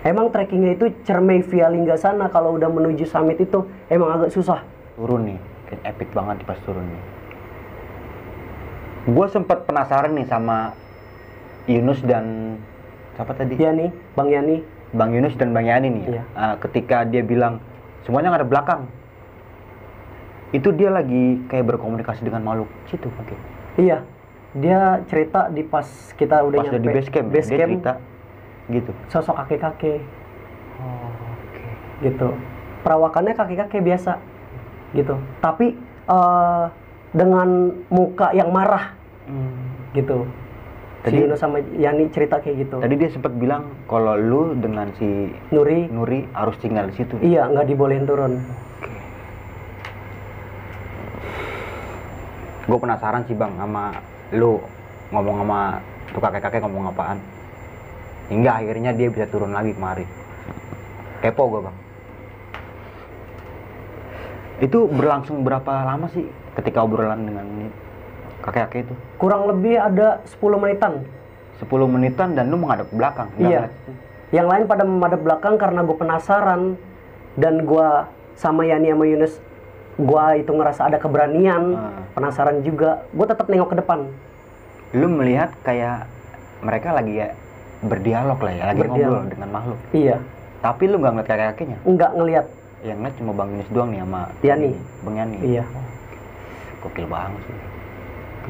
Emang trekkingnya itu Cermai via Linggasana, kalau udah menuju summit itu emang agak susah. Turun nih, kayak epic banget pas turun nih. Gue sempet penasaran nih sama Yunus dan siapa tadi? Yani, Bang Yani. Bang Yunus dan Bang Yani nih. Iya. Ketika dia bilang semuanya nggak ada belakang. Itu dia lagi kayak berkomunikasi dengan makhluk situ mungkin. Iya, dia cerita di pas kita udah nyampe di base camp, dia cerita gitu. Sosok kakek-kakek. Oke. Gitu. Perawakannya kakek-kakek biasa. Gitu. Tapi dengan muka yang marah. Gitu. Si Yunus sama Yani cerita kayak gitu. Tadi dia sempat bilang kalau lu dengan si Nuri harus tinggal di situ. Iya, nggak dibolehin turun. Gue penasaran sih bang sama lu ngomong sama tuh kakek-kakek ngomong apaan hingga akhirnya dia bisa turun lagi kemari. Kepo gue bang. Itu berlangsung berapa lama sih ketika obrolan dengan kakek-kakek itu? Kurang lebih ada 10 menitan. 10 menitan dan lu menghadap ke belakang? Iya. Yang lain pada menghadap belakang karena gue penasaran dan gue sama Yani sama Yunus gua itu ngerasa ada keberanian, penasaran juga, gua tetap nengok ke depan. Lu melihat kayak mereka lagi ya berdialog lah ya, lagi ngobrol dengan makhluk. Iya. Tapi lu nggak ngeliat kakek-kakeknya? Nggak ngeliat. Yang ngeliat cuma Bang Yunus doang nih sama Yani. Bang Yani. Iya. Gokil banget sih.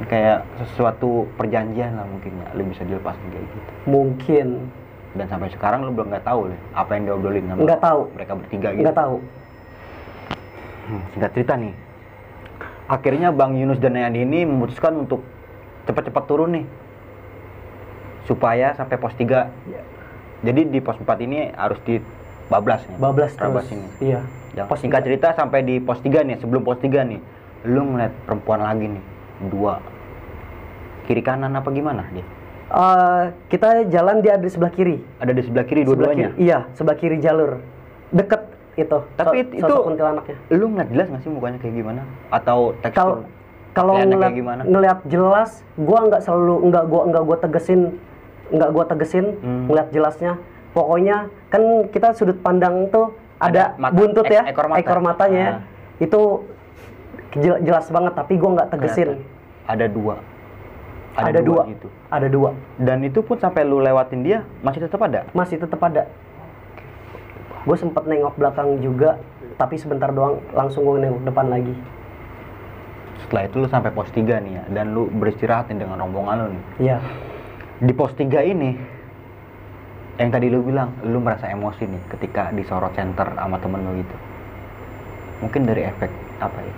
Kayak sesuatu perjanjian lah mungkin ya, lu bisa dilepaskan kayak gitu. Mungkin. Dan sampai sekarang lu belum nggak tahu deh apa yang diobrolin sama nggak tahu. Mereka bertiga gitu. Nggak tahu. Singkat cerita nih, akhirnya Bang Yunus dan Yani ini memutuskan untuk cepat-cepat turun nih supaya sampai pos 3 ya. Jadi di pos 4 ini harus dibablas nih. Bablas terus. Ini. Iya. Yang pos singkat cerita sampai di pos 3 nih, sebelum pos 3 nih, lu ngeliat perempuan lagi nih, 2 kiri kanan apa gimana dia? Kita jalan, dia ada di sebelah kiri. Ada di sebelah kiri dua-duanya? Iya, sebelah kiri jalur. Deket itu. Tapi itu kuntilanaknya. Lu ngeliat jelas nggak sih mukanya kayak gimana? Atau tekstur? Kalau ngeliat jelas, gua gua tegesin ngeliat jelasnya. Pokoknya kan kita sudut pandang tuh ada buntut ya, ekor matanya. Itu jelas banget, tapi gua nggak tegesin. Ada 2. Ada dua gitu. Ada 2. Dan itu pun sampai lu lewatin dia masih tetap ada? Masih tetap ada. Gue sempet nengok belakang juga, tapi sebentar doang, langsung gue nengok depan lagi. Setelah itu lu sampai pos 3 nih ya, dan lu beristirahat nih dengan rombongan lu nih. Iya. Di pos 3 ini, yang tadi lu bilang, lu merasa emosi nih ketika disorot center sama temen lu gitu. Mungkin dari efek apa ya?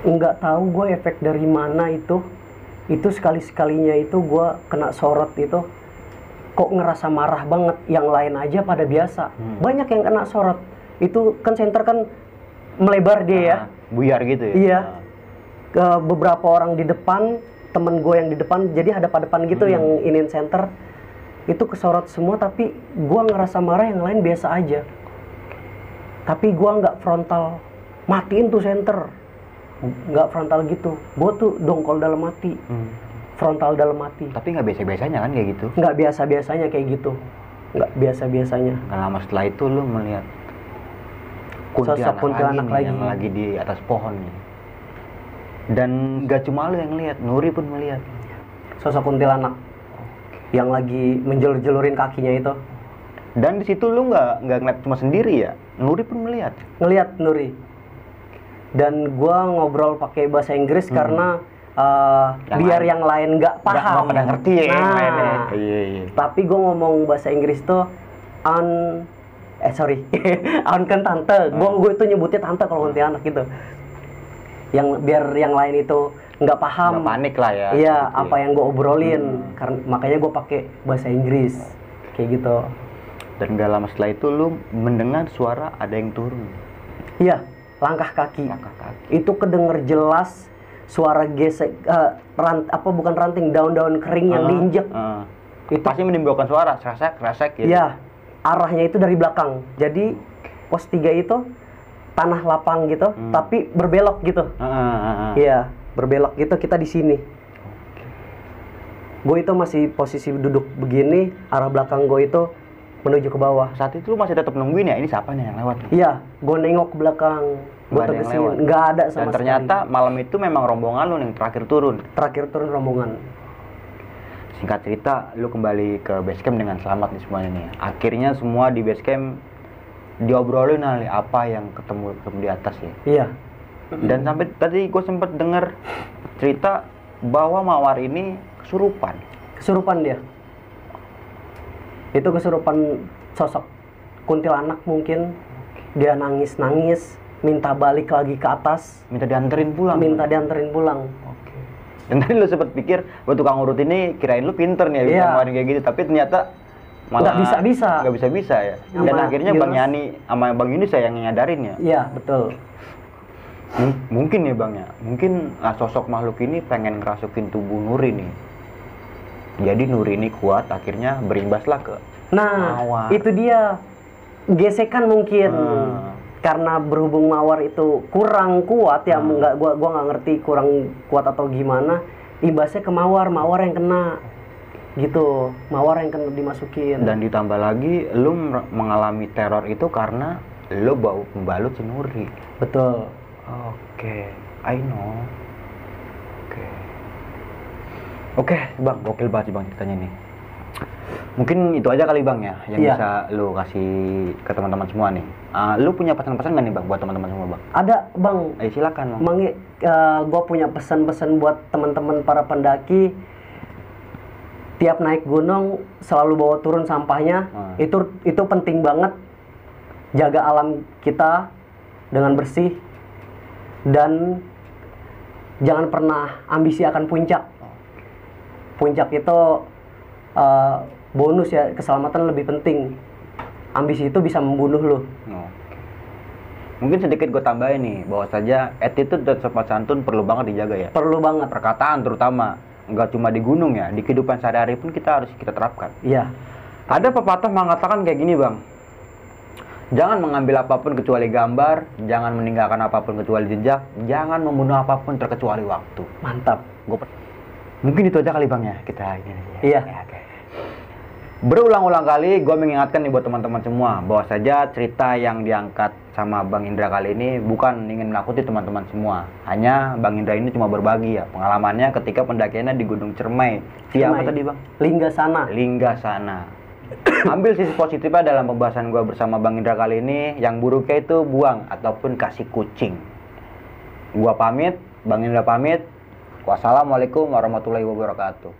Nggak tahu gue efek dari mana itu. Itu sekali-sekalinya itu gue kena sorot itu, kok ngerasa marah banget. Yang lain aja pada biasa. Banyak yang kena sorot. Itu kan center kan melebar dia ya. Buyar gitu ya? Iya. Ke beberapa orang di depan, temen gue yang di depan, jadi hadap-hadapan gitu yang inin center. Itu kesorot semua, tapi gue ngerasa marah, yang lain biasa aja. Tapi gue nggak frontal, matiin tuh center. Nggak frontal gitu. Gue tuh dongkol dalam hati. Frontal dalam hati. Tapi nggak biasa-biasanya kan kayak gitu? Nggak biasa-biasanya kayak gitu. Nggak biasa-biasanya. Nggak lama setelah itu lu melihat sosok kuntilanak lagi yang lagi di atas pohon nih. Dan nggak cuma lu yang lihat, Nuri pun melihat sosok kuntilanak yang lagi menjelur-jelurin kakinya itu. Dan di situ lu nggak ngeliat cuma sendiri ya, Nuri pun melihat. Ngelihat Nuri. Dan gua ngobrol pakai bahasa Inggris karena biar yang lain nggak paham. Nggak pada ngerti ya yang lainnya. Iya. Tapi gue ngomong bahasa Inggris tuh on kan tante. Gue itu nyebutnya tante kalau kuntilanak gitu. Yang biar yang lain itu nggak paham. Nggak panik lah ya. Iya, apa yang gue obrolin. Karena makanya gue pakai bahasa Inggris kayak gitu. Dan gak lama setelah itu lu mendengar suara ada yang turun. Iya, langkah kaki. Itu kedenger jelas. Suara gesek, bukan ranting, daun-daun kering yang diinjek. Itu pasti menimbulkan suara, kresek gitu. Iya, arahnya itu dari belakang. Jadi pos 3 itu tanah lapang gitu, tapi berbelok gitu. Iya, berbelok gitu, kita di sini. Gue itu masih posisi duduk begini, arah belakang gue itu menuju ke bawah. Saat itu lu masih tetap nungguin ya, ini siapa nih yang lewat? Iya, gue nengok ke belakang. Gue tegesin, nggak ada sama sekali. Dan ternyata malam itu memang rombongan lu yang terakhir turun. Terakhir turun rombongan. Singkat cerita, lu kembali ke base camp dengan selamat nih semuanya nih. Akhirnya semua di base camp diobrolin apa yang ketemu di atas ya. Iya. Dan sampai tadi gue sempat dengar cerita bahwa Mawar ini kesurupan. Kesurupan dia. Itu kesurupan sosok kuntilanak mungkin. Dia nangis-nangis, minta balik lagi ke atas. Minta dianterin pulang. Minta dianterin pulang. Oke. Dan tadi lu sempat pikir, buat tukang urut ini kirain lu pinter nih, bisa ngeluarin kayak gitu. Tapi ternyata malah nggak bisa ya. Dan akhirnya Bang Yani sama Bang Yunus yang nyadarin ya. Iya, betul. Mungkin ya Bang ya, mungkin sosok makhluk ini pengen ngerasukin tubuh Nuri nih. Jadi Nuri ini kuat, akhirnya berimbaslah ke Mawar. Itu dia gesekan mungkin. Karena berhubung Mawar itu kurang kuat ya, gua nggak ngerti kurang kuat atau gimana. Imbasnya ke Mawar yang kena. Gitu, Mawar yang kena dimasukin. Dan ditambah lagi, lu mengalami teror itu karena lu bau pembalut si Nuri. Betul. Oke, I know. Oke, Bang, gokil banget sih Bang ceritanya nih. Mungkin itu aja kali Bang ya, yang bisa lu kasih ke teman-teman semua nih. Lu punya pesan-pesan nggak nih Bang buat teman-teman semua Bang? Ada Bang. Silakan Bang. Gue punya pesan-pesan buat teman-teman para pendaki. Tiap naik gunung selalu bawa turun sampahnya. Itu penting banget. Jaga alam kita dengan bersih. Dan jangan pernah ambisi akan puncak. Puncak itu bonus ya, keselamatan lebih penting. Ambisi itu bisa membunuh lo. Mungkin sedikit gue tambahin nih, bahwa saja attitude dan sopan santun perlu banget dijaga ya. Perlu banget. Perkataan terutama, nggak cuma di gunung ya, di kehidupan sehari-hari pun kita harus kita terapkan. Iya. Ada pepatah mengatakan kayak gini Bang. Jangan mengambil apapun kecuali gambar, jangan meninggalkan apapun kecuali jejak, jangan membunuh apapun terkecuali waktu. Mantap. Mungkin itu aja kali Bang ya, kita ini. Iya. Berulang-ulang kali gue mengingatkan nih buat teman-teman semua, bahwa saja cerita yang diangkat sama Bang Indra kali ini bukan ingin menakuti teman-teman semua. Hanya Bang Indra ini cuma berbagi ya pengalamannya ketika pendakiannya di Gunung Cermai. Apa tadi Bang? Linggasana. Ambil sisi positifnya dalam pembahasan gue bersama Bang Indra kali ini. Yang buruknya itu buang ataupun kasih kucing. Gua pamit, Bang Indra pamit. Wassalamualaikum warahmatullahi wabarakatuh.